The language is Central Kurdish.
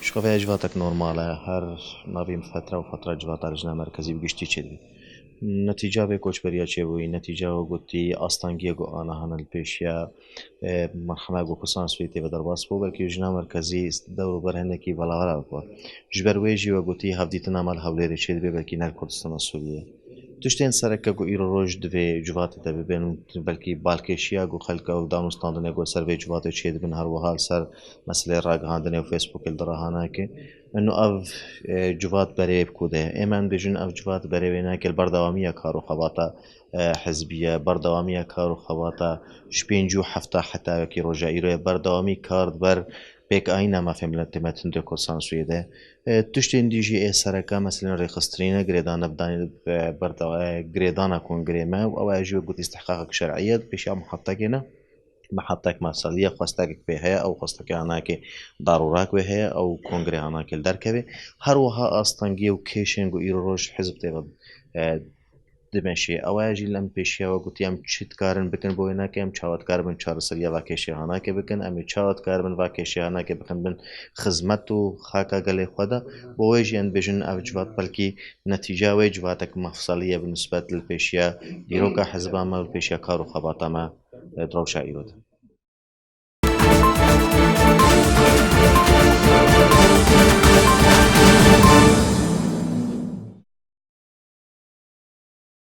شوفي جواتك نورمالة هر نبیم فترة و فترة جوات لجنة مركزي بقشتي چدوي نتیجه به کوچبریا چه بوی نتیجه و گویی آستانگی گو آنها هنل پیشیا مرحله گو کسان سویتی و در باس بو بلکه جنا مرکزی دور برهنه کی بالا بود جبر ویجی و گویی هفدیت نامل حوله چه بی بلکه نر کردستان سوریه تشتین سرکه گو ایرو روز دوی جوات ده ببین بلکه بالکشیا گو خلق و دانستاندن گو سر وی جوات چه بین هر وحال سر مسئله راگهاندن و فیسبوک الدراهانه که انه اف جوات بريب كوده ايمن بجن اف جوات بريبنا كل بردوامية كارو خواتا حزبية بردوامية كارو خواتا شبينجو حفتا حتى كي رجائيرو بردوامي كارد بر بيك اينا ما فهم لنتمتن دو كورسان سويده تشتين دي جي اي سركا مثلا ريخسترينا جريدانا بداني بردوا جريدانا كونغريما او اجيو قلت استحقاقك شرعية بشي محطة كينا محطك مسئله خواستك به هيا او خواستك انا که ضرورك به هيا او کنگره انا که درکبه هر وها استانگی و کیشنگ و ایروش حزب تیغ دمشي اواجي لم بيشيا وقلت يام تشيت كارن بكن بوينا كم تشاوت كاربن شار سريا واكيشي هانا كي بكن امي تشاوت كاربن واكيشي هانا كي بكن بن خدمتو خاكا قلي خدا بويجي ان بيجن اوجوات بلكي نتيجة وجواتك مفصلية بالنسبة للبيشيا ديروكا حزب ما البيشيا كارو خباطة ما دروشا ايرود